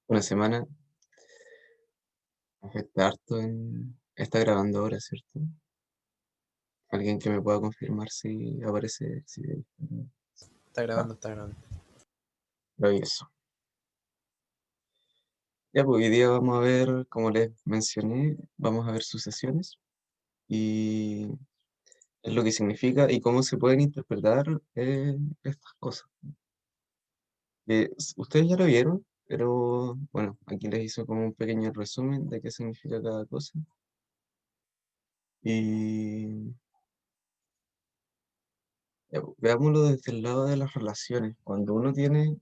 Una semana afecta harto en... Está grabando ahora, ¿cierto? Alguien que me pueda confirmar si aparece, si Está está. grabando, está grabando. Maravilloso. Ya, pues hoy día vamos a ver, como les mencioné, vamos a ver sucesiones y es lo que significa y cómo se pueden interpretar estas cosas. Ustedes ya lo vieron, pero bueno, aquí les hice como un pequeño resumen de qué significa cada cosa. Y ya, pues, veámoslo desde el lado de las relaciones. Cuando uno tiene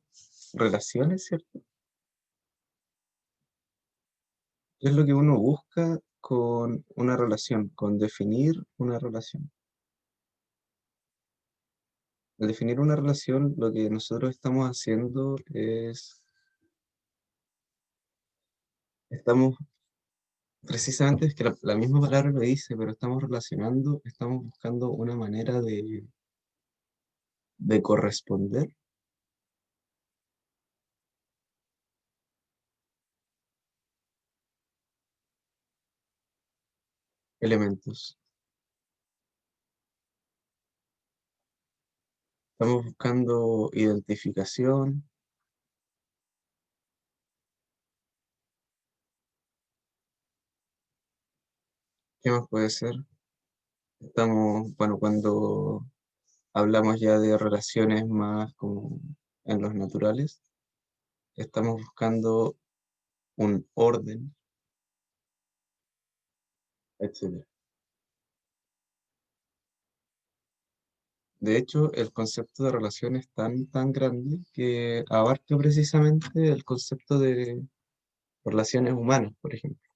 relaciones, ¿cierto? ¿Qué es lo que uno busca con una relación, con definir una relación? Al definir una relación, lo que nosotros estamos haciendo es, estamos, precisamente es que la misma palabra lo dice, pero estamos relacionando, estamos buscando una manera de corresponder elementos. Estamos buscando identificación. ¿Qué más puede ser? Estamos, bueno, cuando hablamos ya de relaciones más como en los naturales, estamos buscando un orden, etcétera. De hecho, el concepto de relación es tan grande que abarca precisamente el concepto de relaciones humanas, por ejemplo,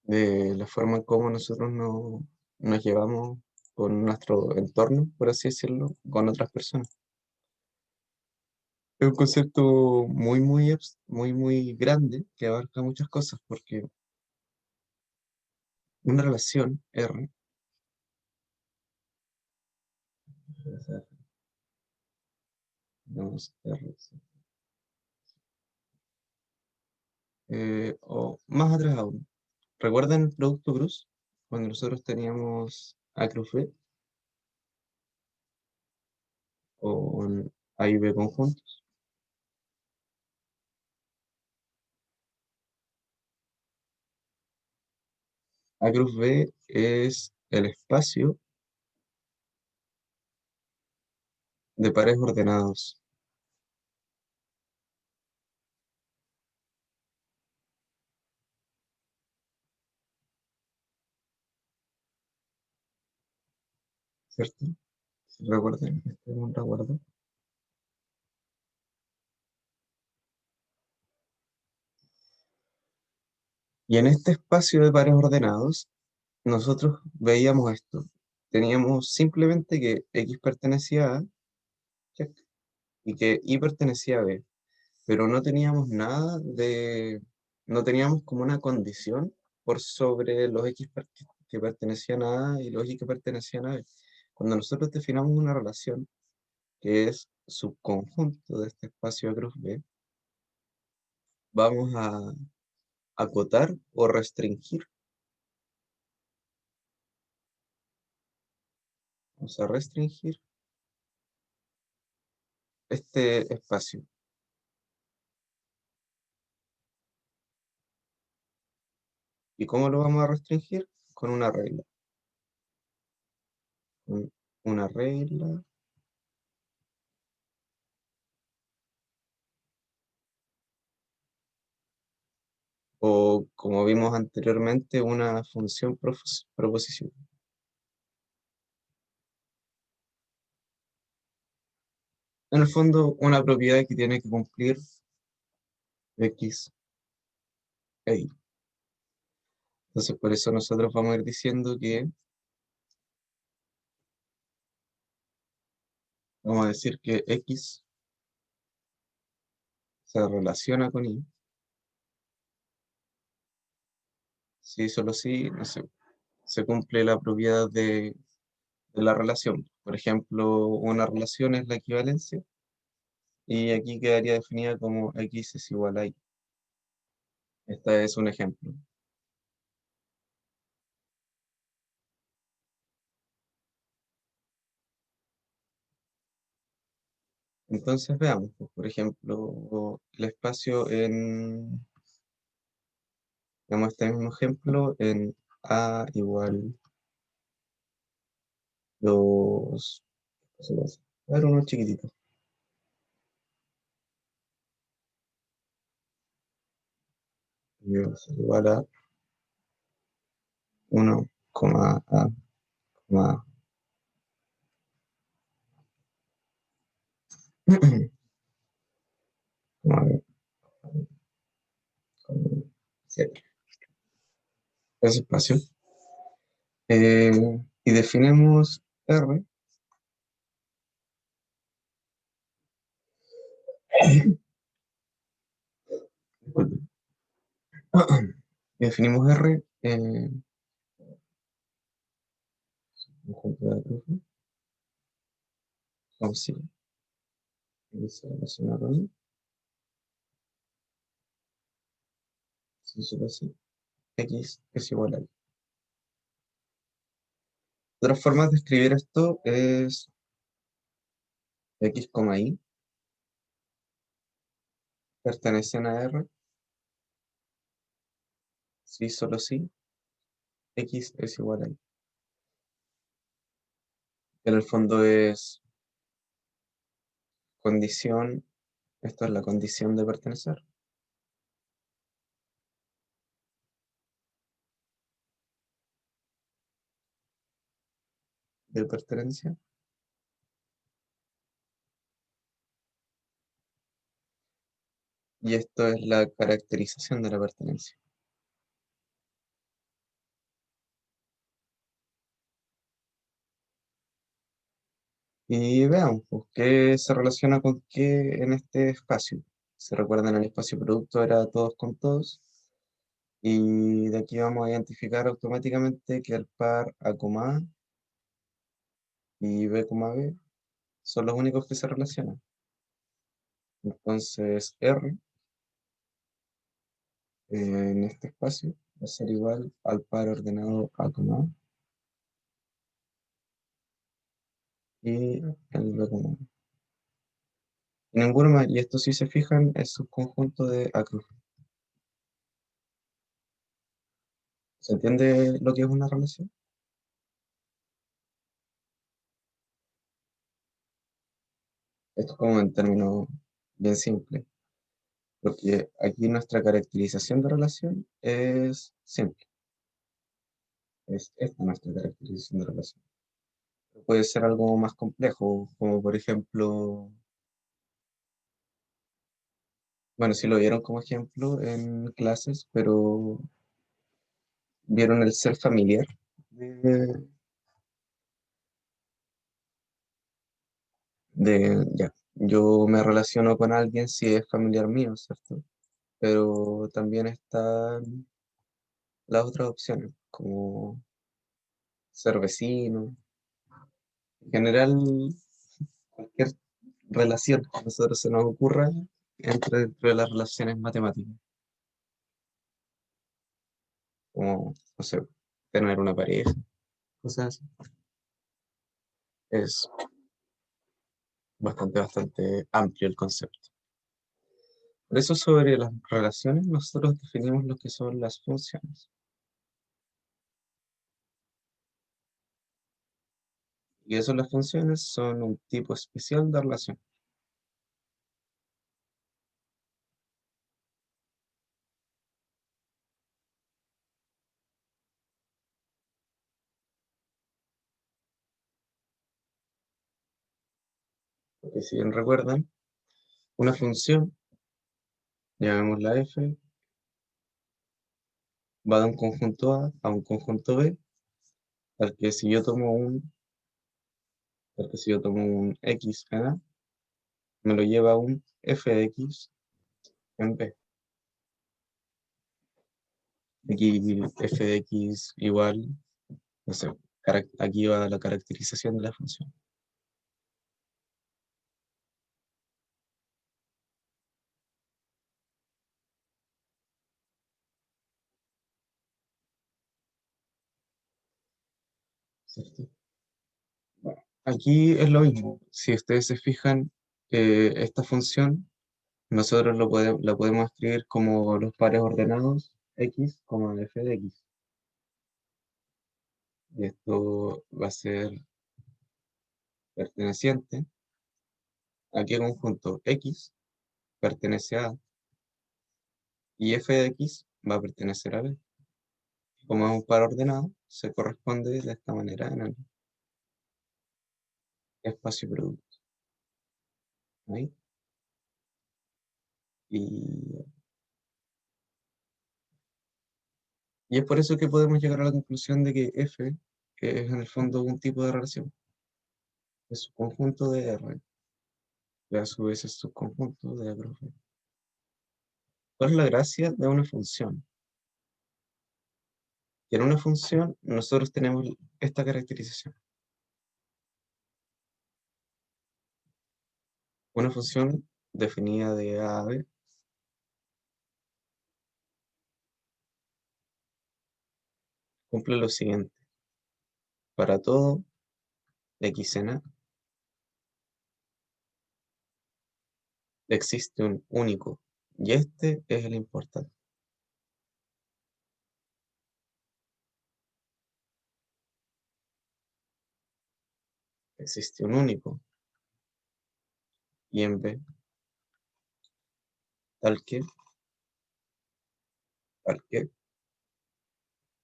de la forma en cómo nosotros nos llevamos con nuestro entorno, por así decirlo, con otras personas. Es un concepto muy grande que abarca muchas cosas, porque una relación R, digamos, R, sí, o más atrás aún. ¿Recuerdan el producto Cruz? Cuando nosotros teníamos A Cruz B o un A y B conjuntos. A Cruz B es el espacio de pares ordenados, ¿cierto? Si recuerdan, este es un recuerdo. Y en este espacio de pares ordenados, nosotros veíamos esto. Teníamos simplemente que X pertenecía a A, check, y que Y pertenecía a B, pero no teníamos no teníamos como una condición por sobre los que pertenecían a A y los Y que pertenecían a B. Cuando nosotros definamos una relación que es subconjunto de este espacio A cruz B, vamos a acotar o restringir. Vamos a restringir este espacio. ¿Y cómo lo vamos a restringir? Con una regla. Con una regla o, como vimos anteriormente, una función proposición. En el fondo, una propiedad que tiene que cumplir X e Y. Entonces, por eso nosotros vamos a ir diciendo que, vamos a decir que X se relaciona con Y, si solo si, no sé, se cumple la propiedad de la relación. Por ejemplo, una relación es la equivalencia, y aquí quedaría definida como x es igual a y. Este es un ejemplo. Entonces veamos, pues, por ejemplo, el espacio digamos este mismo ejemplo, en A igual 2, a ver, uno chiquitito, y va a ser igual a 1, A, coma, coma B, coma C. Ese espacio. Y definimos R, disculpe, y definimos R conjunto de Acrufo, con sí, y se relaciona con si solo así, X es igual a Y. Otras formas de escribir esto es X, Y pertenecen a R, si solo si, X es igual a Y. En el fondo es condición, esto es la condición de pertenecer, de pertenencia, y esto es la caracterización de la pertenencia. Y veamos, pues, qué se relaciona con qué en este espacio. Se recuerdan, el espacio producto era todos con todos, y de aquí vamos a identificar automáticamente que el par A, A y B, B son los únicos que se relacionan. Entonces R en este espacio va a ser igual al par ordenado A, A y el B, A. Y ninguno más, y esto si se fijan es subconjunto de A cruz. ¿Se entiende lo que es una relación? Esto es como en términos bien simples, porque aquí nuestra caracterización de relación es simple, es esta nuestra caracterización de relación. Puede ser algo más complejo, como por ejemplo, bueno, si lo vieron como ejemplo en clases, pero vieron el ser familiar. De, ya, yo me relaciono con alguien si es familiar mío, ¿cierto? Pero también están las otras opciones, como ser vecino, en general, cualquier relación que a nosotros se nos ocurra entra dentro de las relaciones matemáticas, como, no sé, tener una pareja, cosas así. Es bastante amplio el concepto. Por eso sobre las relaciones nosotros definimos lo que son las funciones. Y eso las funciones son un tipo especial de relación. Porque si bien recuerdan, una función, llamémosla f, va de un conjunto A un conjunto B, al que si yo tomo un X en A, me lo lleva a un f de X en B. Aquí f de X igual, no sé, aquí va la caracterización de la función. ¿cierto? Bueno, aquí es lo mismo. Si ustedes se fijan, esta función nosotros la podemos escribir como los pares ordenados x como f de x. Y esto va a ser perteneciente a qué conjunto x pertenece a y f de x va a pertenecer a b. Como es un par ordenado, se corresponde de esta manera en el espacio producto. ¿Ahí? Y, y es por eso que podemos llegar a la conclusión de que f es en el fondo un tipo de relación. Es su conjunto de R, que a su vez es subconjunto de R. ¿Cuál es la gracia de una función? Que en una función nosotros tenemos esta caracterización. Una función definida de A a B cumple lo siguiente. Para todo x en A existe un único, y este es el importante. Existe un único, y en B, tal que, tal que,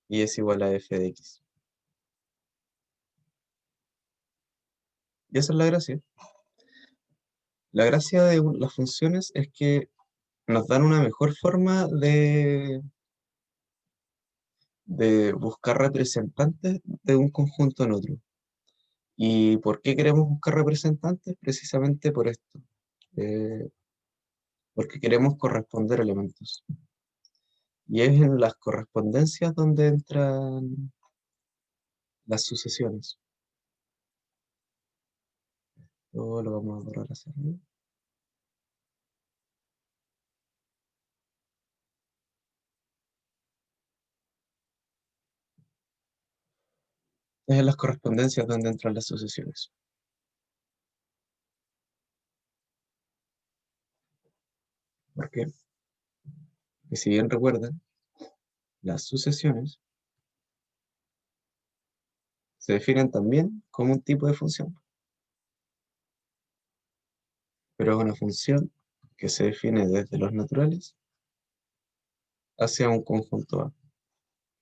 y es igual a f de x. Y esa es la gracia. La gracia de las funciones es que nos dan una mejor forma de buscar representantes de un conjunto en otro. ¿Y por qué queremos buscar representantes? Precisamente por esto, eh, porque queremos corresponder elementos. Y es en las correspondencias donde entran las sucesiones. Luego lo vamos a borrar a hacer, ¿no? Es en las correspondencias donde entran las sucesiones. ¿Por qué? Porque si bien recuerdan, las sucesiones se definen también como un tipo de función, pero es una función que se define desde los naturales hacia un conjunto A,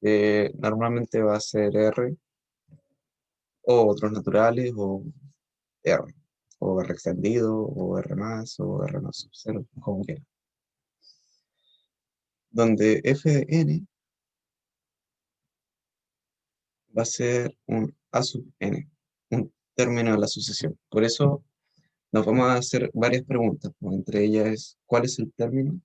que normalmente va a ser R o otros naturales o R, o R extendido, o R más, o R más sub 0, como quieran. Donde f de n va a ser un A sub n, un término de la sucesión. Por eso nos vamos a hacer varias preguntas, pues, entre ellas es, ¿cuál es el término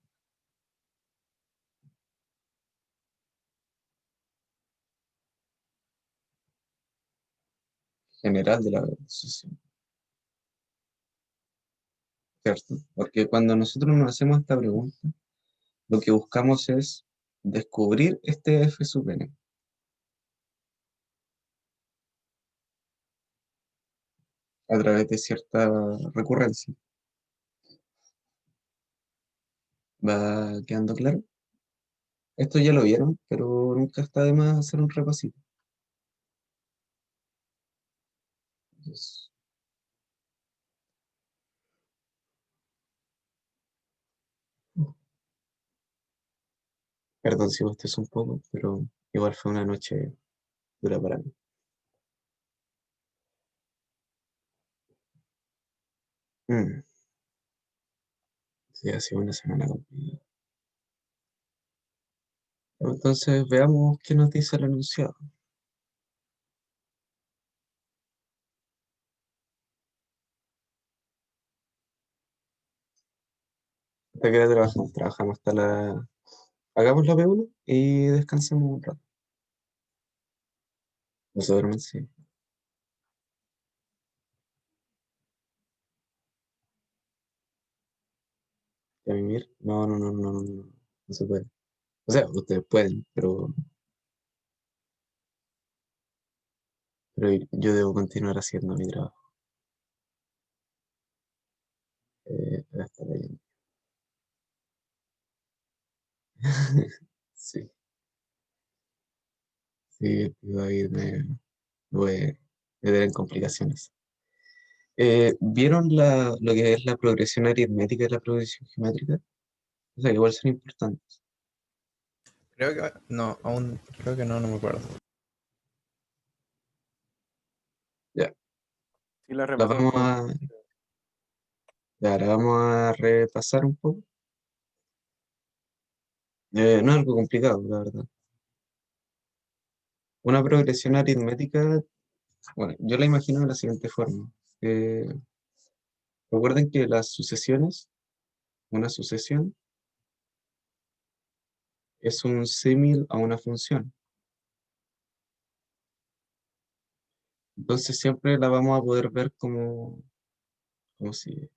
general de la sucesión? ¿Cierto? Porque cuando nosotros nos hacemos esta pregunta, lo que buscamos es descubrir este f sub n a través de cierta recurrencia. ¿Va quedando claro? Esto ya lo vieron, pero nunca está de más hacer un repasito. Entonces, perdón si es un poco, pero igual fue una noche dura para mí. Mm, sí, ha sido una semana complicada. Entonces, veamos qué nos dice el enunciado. ¿Hasta qué hora trabajamos? Trabajamos hasta la... Hagamos la P1 y descansemos un rato. No se duermen, sí. ¿Y a vivir? No, no, no, no, no, no, no se puede. O sea, ustedes pueden, pero pero yo debo continuar haciendo mi trabajo. Hasta ahí. Sí, sí, iba a irme, voy a meter en complicaciones. ¿Vieron lo que es la progresión aritmética y la progresión geométrica? O sea, que igual son importantes. Creo que no, aún creo que no, no me acuerdo. Ya, Sí, la las repasé un vamos poco. ya, ahora vamos a repasar un poco. No es algo complicado, la verdad. Una progresión aritmética, bueno, yo la imagino de la siguiente forma. Eh, Recuerden que las sucesiones, una sucesión es un símil a una función. Entonces siempre la vamos a poder ver como si,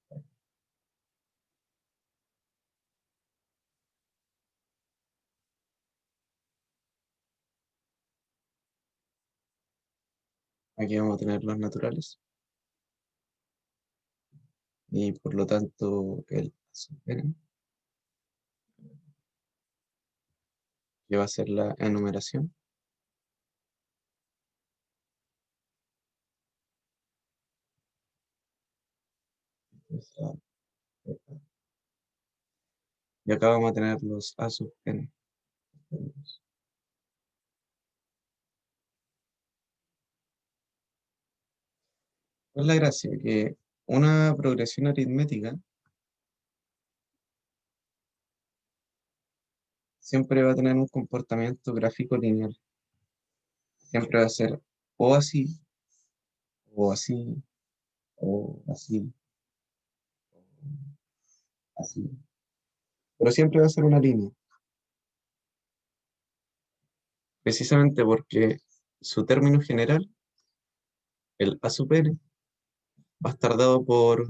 aquí vamos a tener los naturales y por lo tanto el a sub n, que va a ser la enumeración. Es y acá vamos a tener los a sub n. ¿Cuál es la gracia? Que una progresión aritmética siempre va a tener un comportamiento gráfico lineal. Siempre va a ser o así, o así, o así, así. Pero siempre va a ser una línea, precisamente porque su término general, el a sub n, va a estar dado por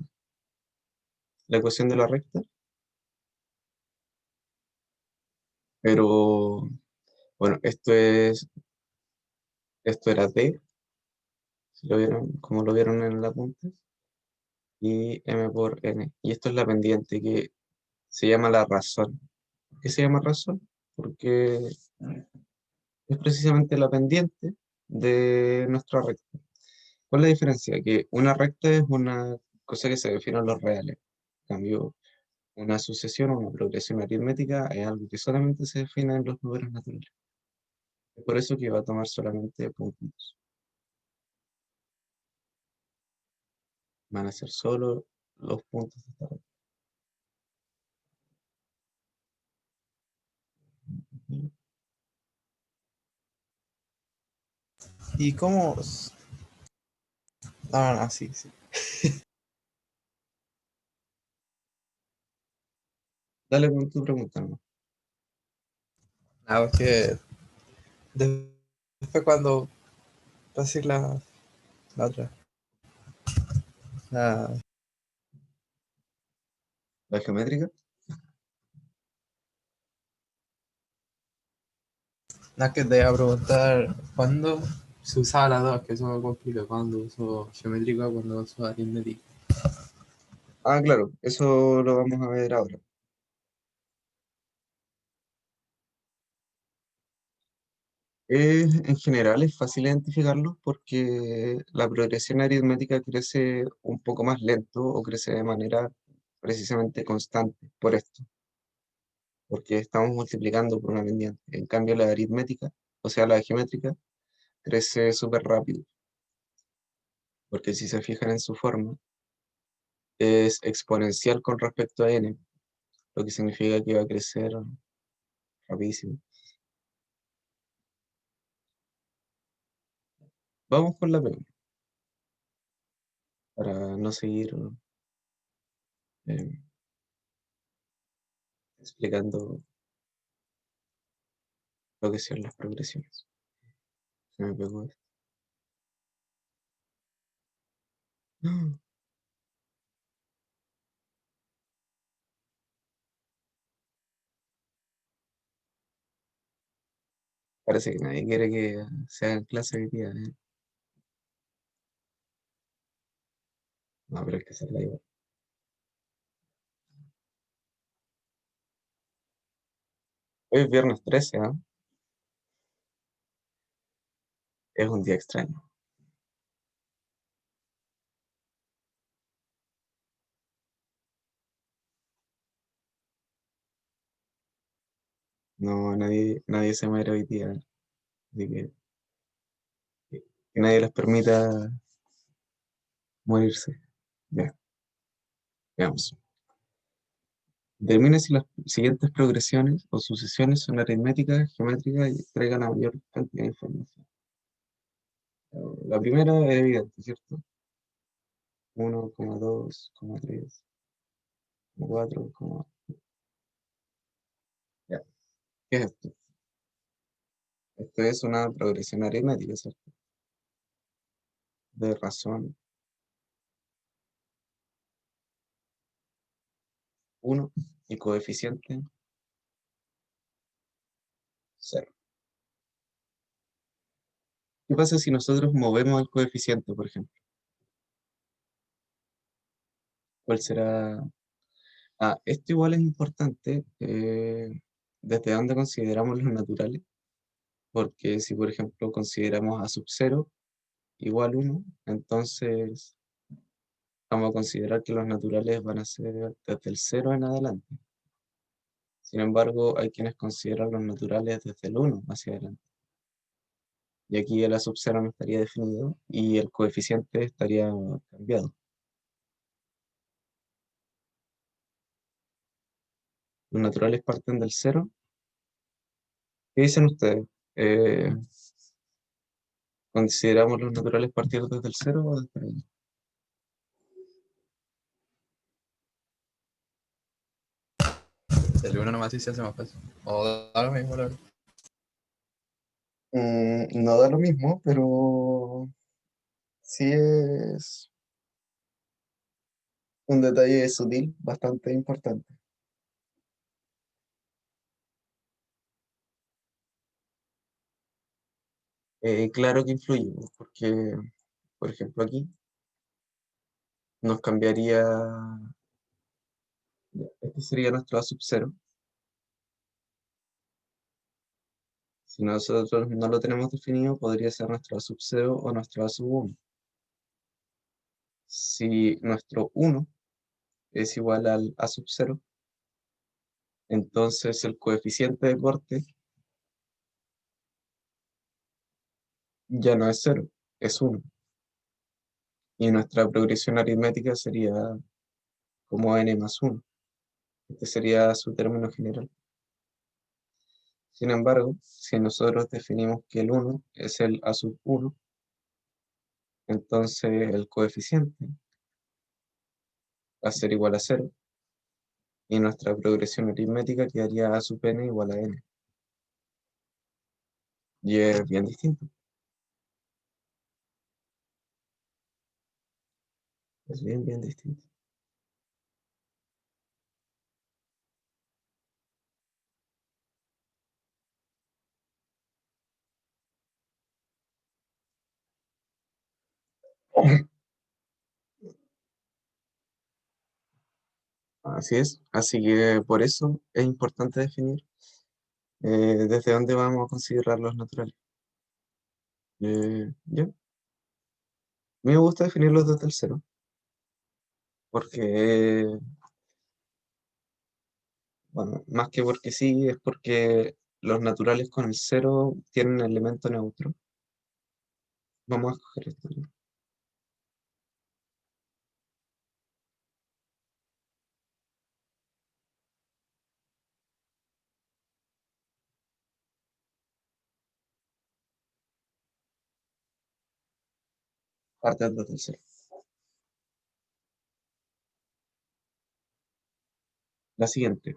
la ecuación de la recta, pero bueno, esto era d, si lo vieron, como lo vieron en el apunte, y m por n. Y esto es la pendiente que se llama la razón. ¿Por qué se llama razón? Porque es precisamente la pendiente de nuestra recta. ¿Cuál es la diferencia? Que una recta es una cosa que se define en los reales. En cambio, una sucesión o una progresión aritmética es algo que solamente se define en los números naturales. Es por eso que va a tomar solamente puntos. Van a ser solo los puntos de esta recta. ¿Y cómo? Ah, no, sí, sí. Dale con tu pregunta, ¿no? Ah, es que después cuando pasé la otra. La, La geométrica. la que te iba a preguntar, ¿cuándo se usaba la 2? Que eso me complica. ¿Cuándo uso geométrico? ¿Cuándo uso aritmético? Ah, claro, eso lo vamos a ver ahora. En general es fácil identificarlos porque la progresión aritmética crece un poco más lento o crece de manera precisamente constante por esto, porque estamos multiplicando por una pendiente. En cambio, la aritmética, o sea, la geométrica, crece súper rápido, porque si se fijan en su forma, es exponencial con respecto a n, lo que significa que va a crecer rapidísimo. Vamos con la pregunta, para no seguir eh, explicando lo que son las progresiones. Se me pegó esto. Parece que nadie quiere que se hagan clase hoy día, ¿eh? No, pero hay que hacerla igual. Hoy es viernes 13, ¿ah? Es un día extraño. No, nadie se muere hoy día. Así que nadie les permita morirse. Ya, veamos. Determine si las siguientes progresiones o sucesiones son aritméticas, geométricas y traigan la mayor cantidad de información. La primera es evidente, ¿cierto? 1,2,3, 4, ya. ¿Qué es esto? Esto es una progresión aritmética, ¿cierto? De razón 1 y coeficiente 0. ¿Qué pasa si nosotros movemos el coeficiente, por ejemplo? ¿Cuál será? Ah, esto igual es importante, desde dónde consideramos los naturales, porque si, por ejemplo, consideramos a sub 0 igual 1, entonces vamos a considerar que los naturales van a ser desde el 0 en adelante. Sin embargo, hay quienes consideran los naturales desde el 1 hacia adelante. Y aquí el a sub 0 no estaría definido y el coeficiente estaría cambiado. Los naturales parten del 0. ¿Qué dicen ustedes? Eh, ¿Consideramos los naturales partir desde el 0 o desde el 1? El uno nomás sí se hace más fácil. O da lo mismo, la verdad. No da lo mismo, pero sí es un detalle sutil bastante importante. Claro que influye, pues, porque, por ejemplo, aquí nos cambiaría, ya, este sería nuestro A sub 0. Si nosotros no lo tenemos definido, podría ser nuestro A sub 0 o nuestro A sub 1. Si nuestro 1 es igual al A sub 0, entonces el coeficiente de corte ya no es 0, es 1. Y nuestra progresión aritmética sería como n más 1. Este sería su término general. Sin embargo, si nosotros definimos que el 1 es el a sub 1, entonces el coeficiente va a ser igual a 0 y nuestra progresión aritmética quedaría a sub n igual a n. Y es bien distinto, es bien distinto. Así es, así que por eso es importante definir desde dónde vamos a considerar los naturales. Ya, a mí me gusta definirlos desde el 0, porque, bueno, más que porque sí, es porque los naturales con el 0 tienen elemento neutro. Vamos a escoger esto, ¿no? Parte desde el 0. La siguiente,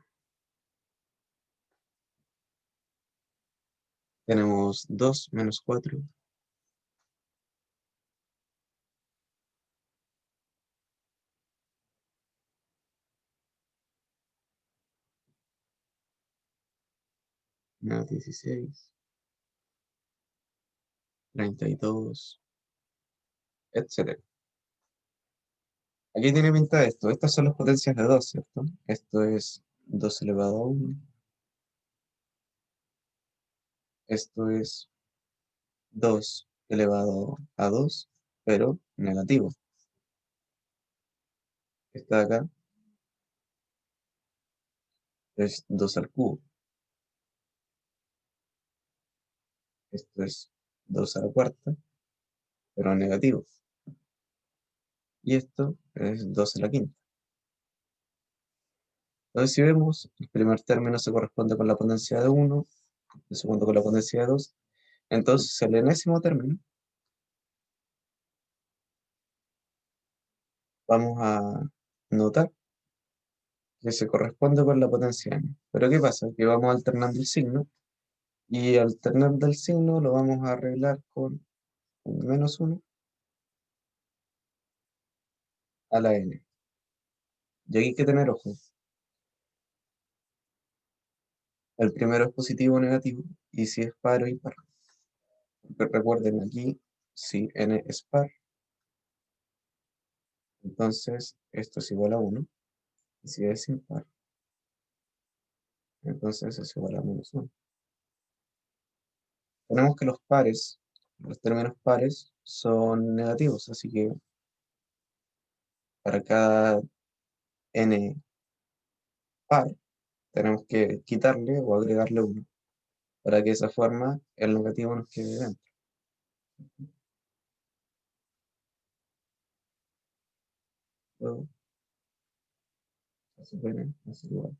tenemos 2 menos 4, menos 16, 32, etcétera. Aquí tiene pinta esto. Estas son las potencias de 2, ¿cierto? Esto es 2 elevado a 1. Esto es 2 elevado a 2, pero negativo. Esta de acá es 2 al cubo. Esto es 2 a la cuarta, pero negativo. Y esto es 2 a la quinta. Entonces, si vemos, el primer término se corresponde con la potencia de 1, el segundo con la potencia de 2. Entonces, el enésimo término vamos a notar que se corresponde con la potencia n. Pero ¿qué pasa? Que vamos alternando el signo, y alternando el signo lo vamos a arreglar con un menos 1 a la n. Y aquí hay que tener ojo. El primero es positivo o negativo, y si es par o impar. Recuerden aquí, si n es par, entonces esto es igual a 1. Y si es impar, entonces es igual a menos 1. Tenemos que los términos pares, son negativos, así que para cada n par tenemos que quitarle o agregarle 1, para que de esa forma el negativo nos quede dentro. Luego, se puede hacer igual.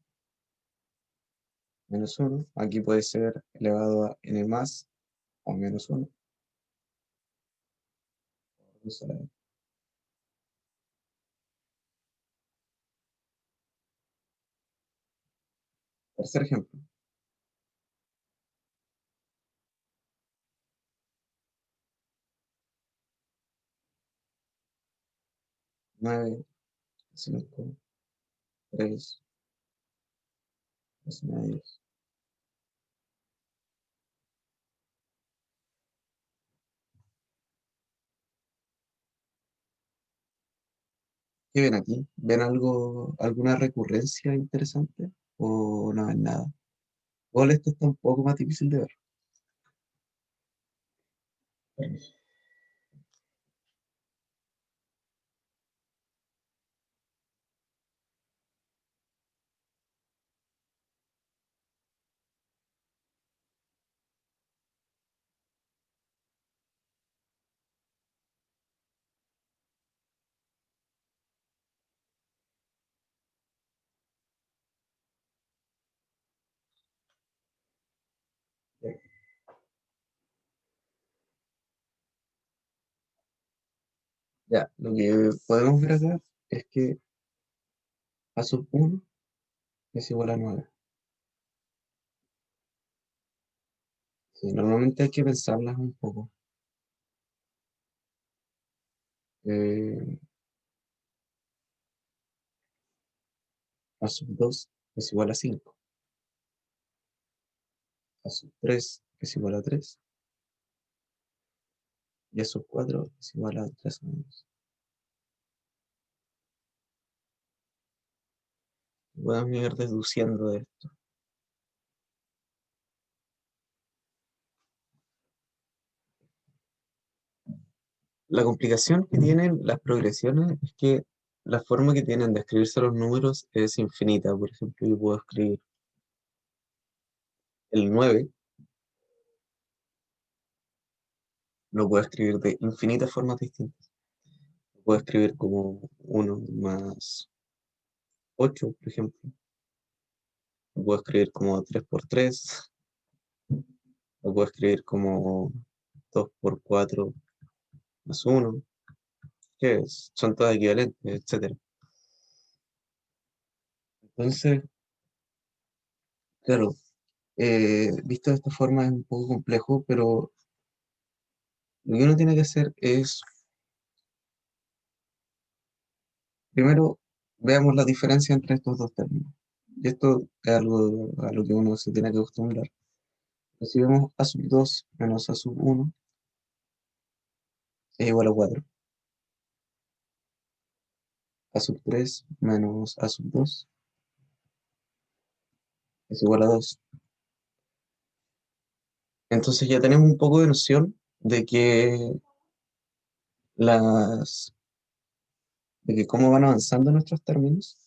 Menos 1, aquí puede ser elevado a n más o menos 1. Tercer ejemplo. 9, 5, 3, 2 medios. ¿Qué ven aquí? ¿Ven algo, alguna recurrencia interesante? ¿O no ven nada? O esto está un poco más difícil de ver. Ya, lo que podemos ver acá es que a sub 1 es igual a 9. Sí, normalmente hay que pensarlas un poco. Eh, a sub 2 es igual a 5. A sub 3 es igual a 3. Y a sub 4 es igual a 3 menos. Podemos ir deduciendo de esto. La complicación que tienen las progresiones es que la forma que tienen de escribirse los números es infinita. Por ejemplo, yo puedo escribir el 9, lo puedo escribir de infinitas formas distintas. Lo puedo escribir como 1 más 8, por ejemplo. Lo puedo escribir como 3 por 3. Lo puedo escribir como 2 por 4 más 1, que son todas equivalentes, etcétera. Entonces, claro, visto de esta forma es un poco complejo, pero lo que uno tiene que hacer es, primero, veamos la diferencia entre estos dos términos. Y esto es algo a lo que uno se tiene que acostumbrar. Si vemos a sub 2 menos a sub 1 es igual a 4. A sub 3 menos A sub 2 es igual a 2. Entonces ya tenemos un poco de noción las, de que cómo van avanzando nuestros términos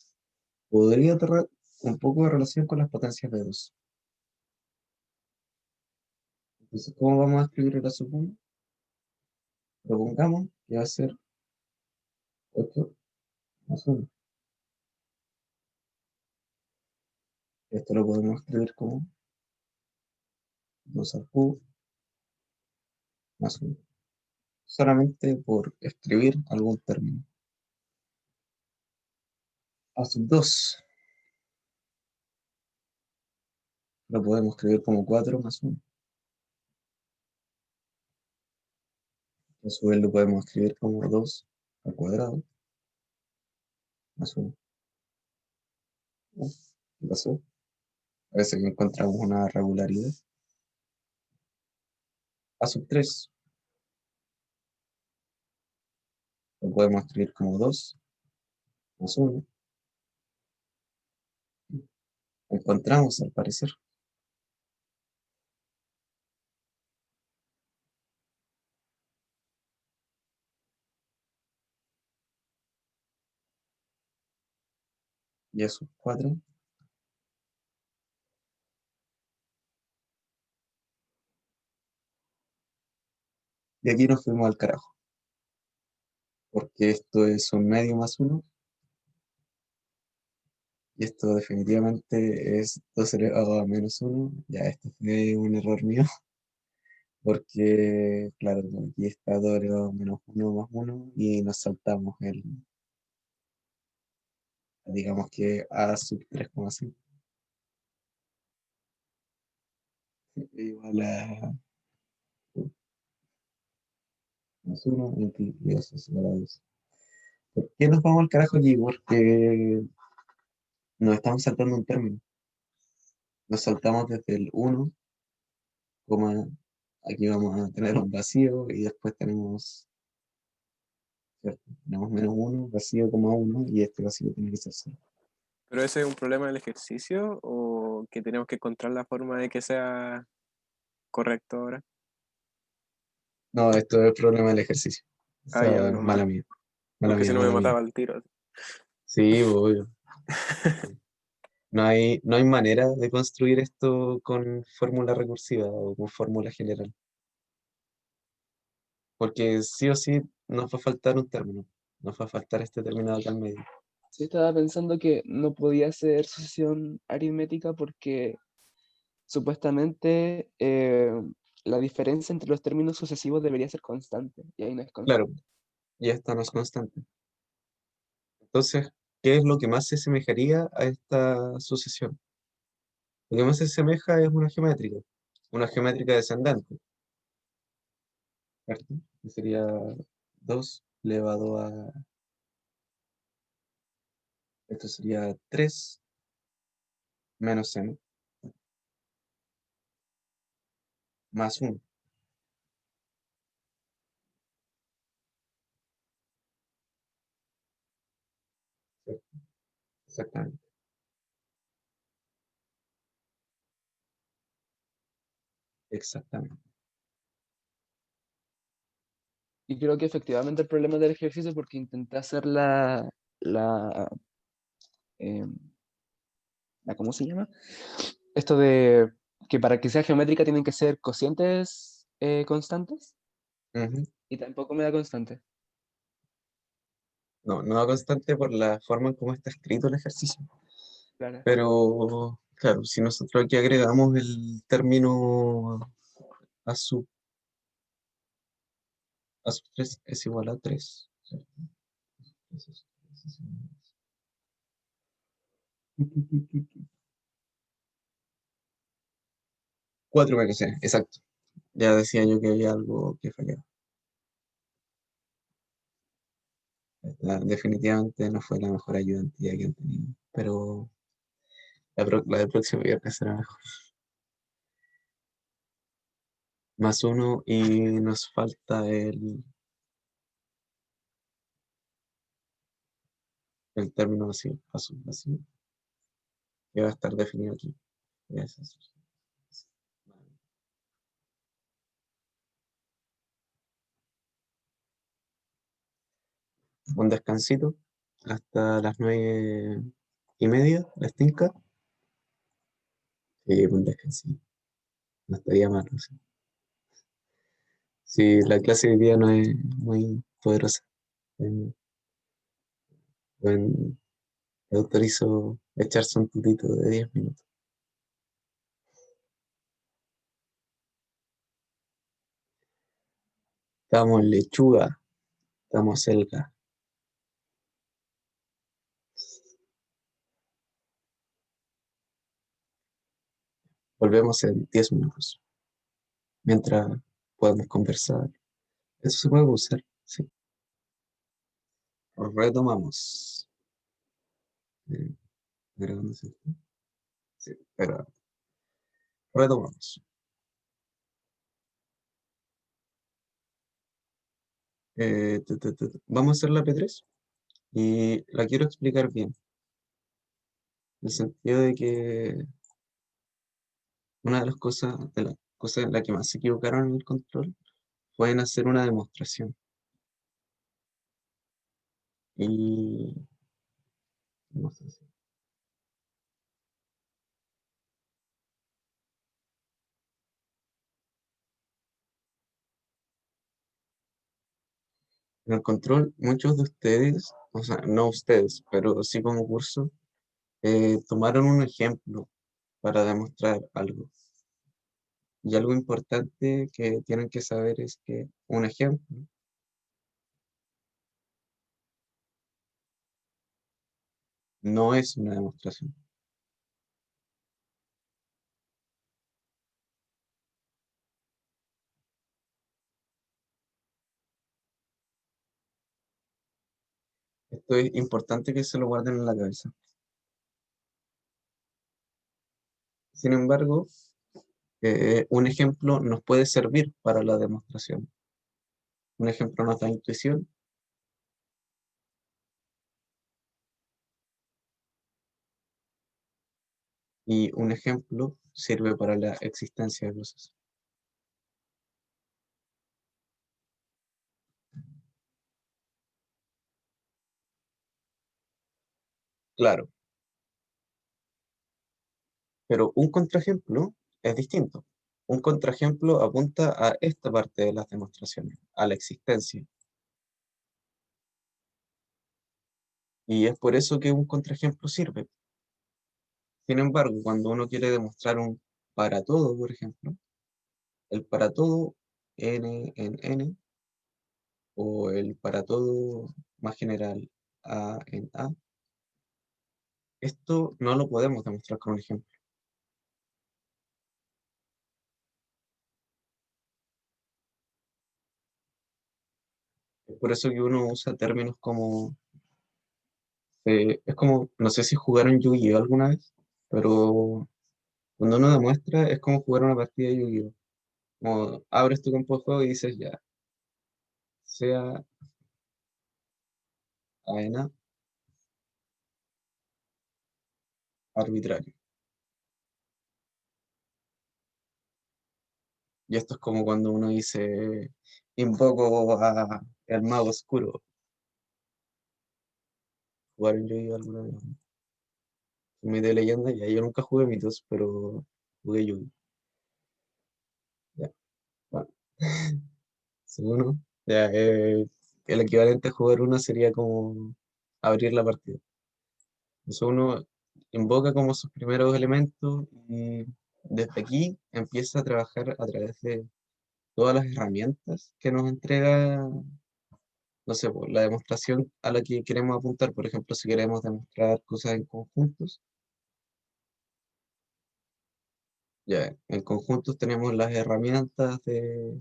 podría tener un poco de relación con las potencias de 2. Entonces, ¿cómo vamos a escribir el A sub 1? Propongamos que va a ser 8 más 1. Esto lo podemos escribir como 2 al cubo más 1. Solamente por escribir algún término. A sub 2 lo podemos escribir como 4 más 1. A su vez lo podemos escribir como 2 al cuadrado más 1. ¿Qué pasó? Parece que encontramos una regularidad. A sub 3 lo podemos escribir como 2 más 1. Encontramos, al parecer. Y a sub 4. Y aquí nos fuimos al carajo. Porque esto es un medio más 1. Y esto definitivamente es 2 elevado a menos 1. Ya, esto fue un error mío. Porque, claro, aquí está 2 elevado a menos 1 más 1. Y nos saltamos digamos que a sub 3,5. Igual a más 1 y eso es igual a 2. ¿Por qué nos vamos al carajo aquí? Porque nos estamos saltando un término. Nos saltamos desde el 1, aquí vamos a tener un vacío y después tenemos, ¿cierto? Tenemos menos 1, vacío, 1 y este vacío tiene que ser 0. ¿Pero ese es un problema del ejercicio o que tenemos que encontrar la forma de que sea correcto ahora? No, esto es el problema del ejercicio. Ah, ya, Esa es menos mal. mala mía. Mala Porque mía, si no me mala mía. mataba el tiro. Sí, obvio. No hay manera de construir esto con fórmula recursiva o con fórmula general. Porque sí o sí nos va a faltar un término. Nos va a faltar este término de acá en medio. Sí, estaba pensando que no podía ser sucesión aritmética porque supuestamente la diferencia entre los términos sucesivos debería ser constante, y ahí no es Claro, constante. y esta no es constante. Entonces, ¿qué es lo que más se asemejaría a esta sucesión? Lo que más se asemeja es una geométrica descendente, ¿cierto? Que sería 2 elevado a, esto sería 3 menos m más 1. Exactamente. Exactamente. Y creo que efectivamente el problema del ejercicio es porque intenté hacer la, eh, ¿cómo se llama? Esto de que para que sea geométrica tienen que ser cocientes constantes, Ujú. y tampoco me da constante. No, no da constante por la forma en cómo está escrito el ejercicio. Claro. Pero, claro, si nosotros aquí agregamos el término a sub, a sub 3 es igual a 3. ¿Cierto? Entonces, 4 menos n, exacto. Ya decía yo que había algo que fallaba. Definitivamente no fue la mejor ayudantía que han tenido, pero la del próximo viernes será mejor. Más 1 y nos falta el término vacío, azul vacío, que va a estar definido aquí. Es azul. Un descansito hasta las 9:30, ¿les tinca? Sí, un descansito. No estaría mal, no sé. Sí, la clase de hoy día no es muy poderosa. Eh, Bueno, le autorizo echarse un tutito de 10 minutos. Estamos en lechuga, estamos selga. Volvemos en 10 minutos. Mientras podemos conversar. Eso se puede usar, sí. Retomamos. Eh, ¿Grabándose esto? Sí, pero retomamos. Vamos a hacer la P3 y la quiero explicar bien. En el sentido de que una de las cosas en las que más se equivocaron en el control fue en hacer una demostración. Y no sé si- en el control, muchos de ustedes, o sea, no ustedes, pero sí como curso, tomaron un ejemplo para demostrar algo. Y algo importante que tienen que saber es que un ejemplo no es una demostración. Esto es importante que se lo guarden en la cabeza. Sin embargo, un ejemplo nos puede servir para la demostración. Un ejemplo nos da intuición y un ejemplo sirve para la existencia de cosas. Claro, pero un contraejemplo es distinto. Un contraejemplo apunta a esta parte de las demostraciones, a la existencia. Y es por eso que un contraejemplo sirve. Sin embargo, cuando uno quiere demostrar un para todo, por ejemplo, el para todo n en n o el para todo más general a en a, esto no lo podemos demostrar con un ejemplo. Es por eso que uno usa términos como, es como, no sé si jugaron Yu-Gi-Oh alguna vez, pero cuando uno demuestra es como jugar una partida de Yu-Gi-Oh. Como abres tu campo de juego y dices ya, sea AENA arbitrario. Y esto es como cuando uno dice, invoco a el mago oscuro. ¿Jugaron Yu-Gi-Oh alguna vez? Me de leyenda, ya yo nunca jugué mitos, pero jugué Yu-Gi. Ya, bueno, según uno, ya, el equivalente a jugar uno sería como abrir la partida. Entonces uno invoca como sus primeros elementos y desde aquí empieza a trabajar a través de todas las herramientas que nos entrega, no sé, pues, la demostración a la que queremos apuntar. Por ejemplo, si queremos demostrar cosas en conjuntos, ya en conjuntos tenemos las herramientas de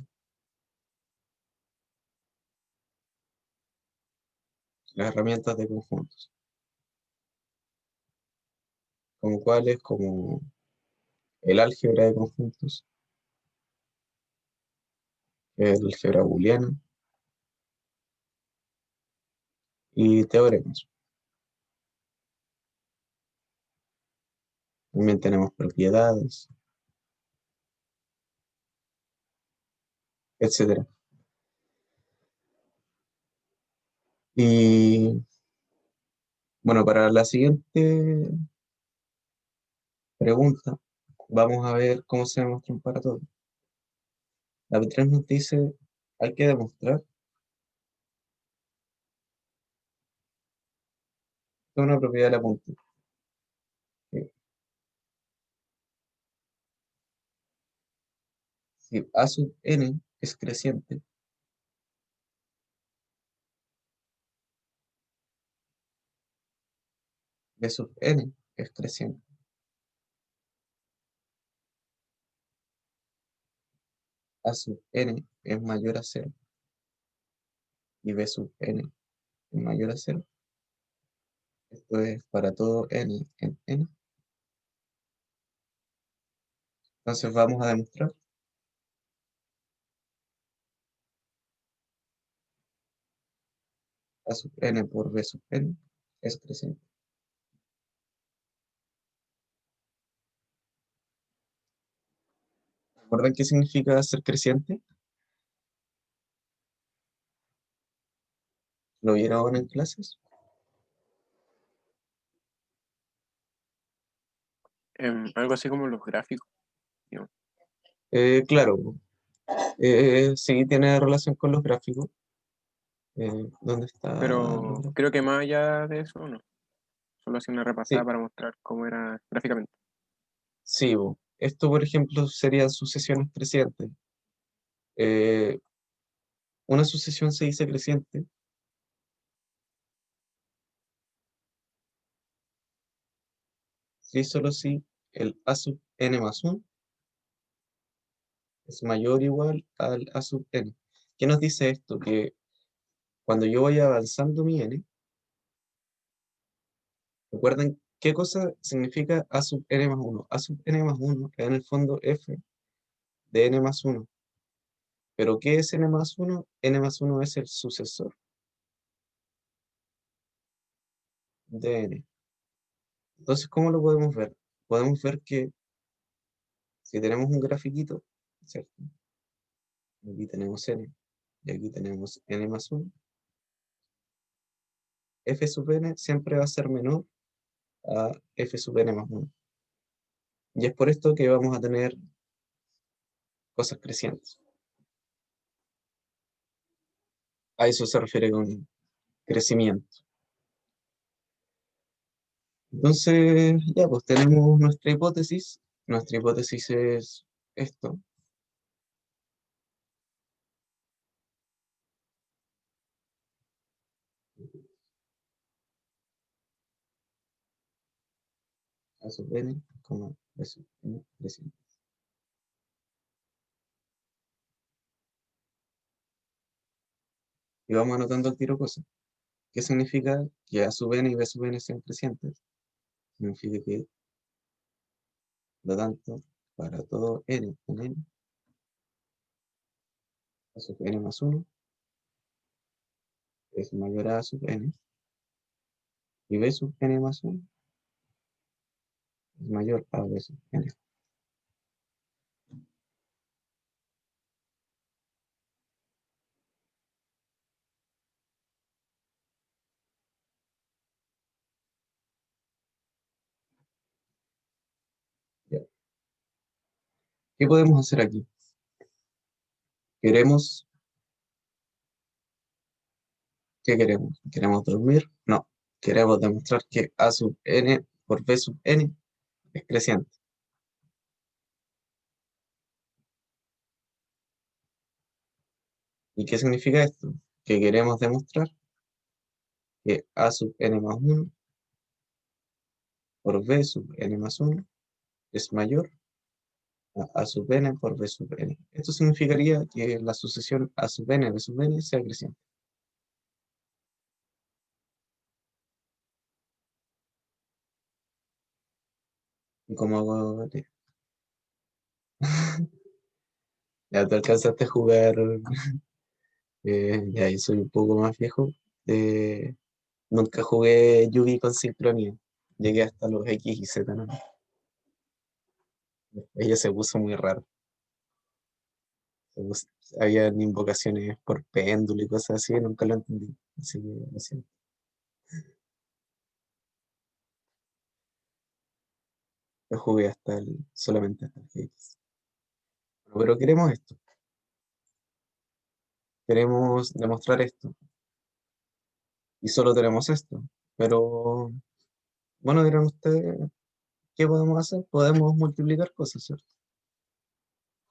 conjuntos, como cuáles, como el álgebra de conjuntos, el álgebra booleana y teoremas. También tenemos propiedades, etcétera. Y bueno, para la siguiente pregunta, vamos a ver cómo se demuestra un paratodo. La B3 nos dice, hay que demostrar que una propiedad de la punta. Que si A sub n es creciente, B sub n es creciente, A sub n es mayor a 0 y B sub n es mayor a 0. Esto es para todo n en n. Entonces vamos a demostrar A sub n por B sub n es creciente. ¿Recuerdan qué significa ser creciente? ¿Lo vieron en clases? Algo así como los gráficos. Claro, sí tiene relación con los gráficos. ¿Dónde están los Pero gráficos? creo que más allá de eso, no. Solo hacía una repasada Sí, para mostrar cómo era gráficamente. sí, esto por ejemplo serían sucesiones crecientes. Eh, una sucesión se dice creciente si y solo si el A sub n más 1 es mayor o igual al A sub n. ¿Qué nos dice esto? Que cuando yo voy avanzando mi n, recuerden qué cosa significa A sub n más 1. A sub n más 1 es en el fondo f de n más 1. ¿Pero qué es n más 1? N más 1 es el sucesor de n. Entonces, ¿cómo lo podemos ver? Podemos ver que si tenemos un grafiquito, ¿cierto? Aquí tenemos n y aquí tenemos n más 1. F sub n siempre va a ser menor a f sub n más 1. Y es por esto que vamos a tener cosas crecientes. A eso se refiere con crecimiento. Entonces, ya, pues tenemos nuestra hipótesis. Nuestra hipótesis es esto. A sub n, b sub n creciente. Y vamos anotando al tiro cosas. ¿Qué significa que A sub n y B sub n sean crecientes? Significa que, por lo tanto, para todo n en n, A sub n más 1 es mayor a sub n y B sub n más 1 es mayor a B sub n. Ya. ¿Qué podemos hacer aquí? ¿Queremos? ¿Qué queremos? ¿Queremos dormir? No. Queremos demostrar que A sub n por B sub n es creciente. ¿Y qué significa esto? Que queremos demostrar que A sub n más 1 por B sub n más 1 es mayor a sub n por B sub n. Esto significaría que la sucesión A sub n B sub n sea creciente. ¿Y cómo hago? Ya te alcanzaste a jugar, ya yo soy un poco más viejo. Nunca jugué Yugi con sincronía. Llegué hasta los X y Z, ¿no? Ella se puso muy raro. Se puso- Habían invocaciones por péndulo y cosas así, nunca lo entendí. Así que lo siento. Yo jugué solamente hasta el GX. Pero queremos esto. Queremos demostrar esto. Y solo tenemos esto. Pero, bueno, dirán ustedes, ¿qué podemos hacer? Podemos multiplicar cosas, ¿cierto?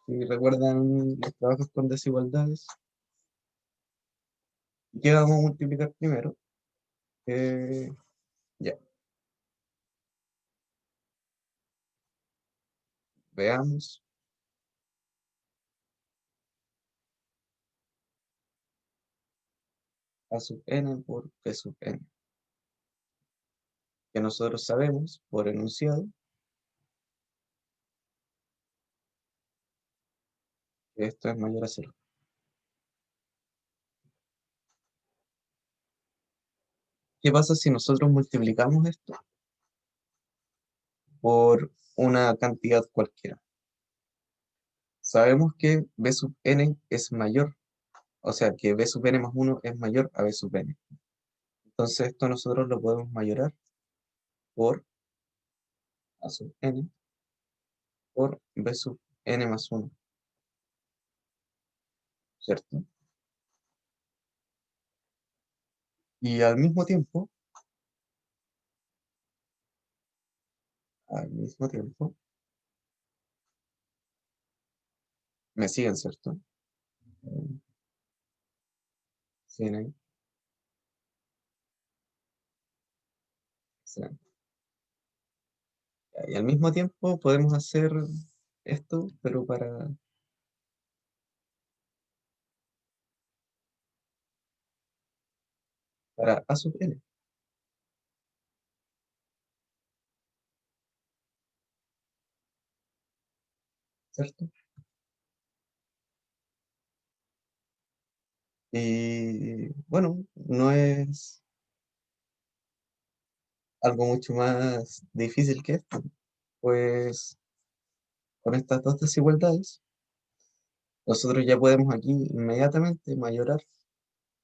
Si recuerdan los trabajos con desigualdades, ¿qué vamos a multiplicar primero? Ya, veamos. A sub n por p sub n, que nosotros sabemos por enunciado que esto es mayor a cero. ¿Qué pasa si nosotros multiplicamos esto por una cantidad cualquiera? Sabemos que b sub n es mayor, o sea que b sub n más 1 es mayor a b sub n. Entonces esto nosotros lo podemos mayorar por a sub n por b sub n más 1, ¿cierto? Y al mismo tiempo, me siguen, ¿cierto? Eh, Siguen ahí. Excelente. Y al mismo tiempo podemos hacer esto, pero para a sub n, ¿cierto? Y bueno, no es algo mucho más difícil que esto, pues con estas dos desigualdades, nosotros ya podemos aquí inmediatamente mayorar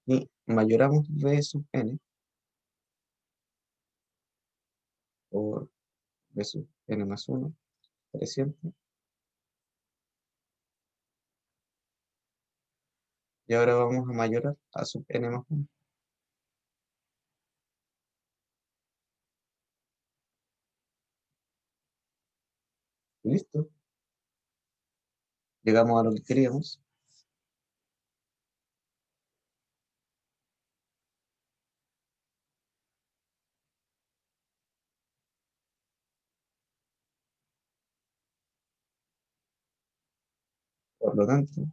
y mayoramos b sub n por b sub n más 1, creciente, y ahora vamos a mayorar a sub n más 1. Y listo, llegamos a lo que queríamos. Por lo tanto,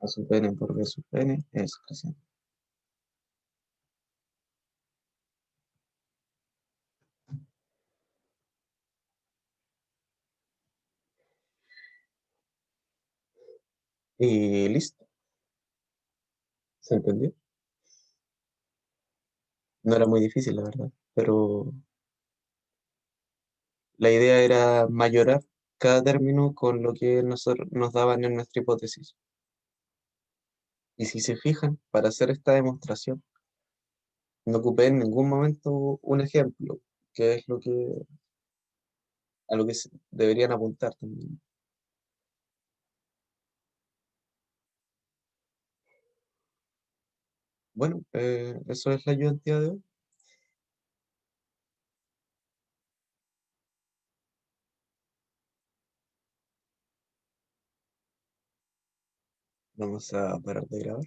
a sub n por b sub n es creciente. Y listo, ¿se entendió? No era muy difícil, la verdad, pero la idea era mayorar cada término con lo que nos daban en nuestra hipótesis. Y si se fijan, para hacer esta demostración, no ocupé en ningún momento un ejemplo, que es a lo que deberían apuntar también. Bueno, eso es la ayudantía de hoy. Vamos a parar de grabar.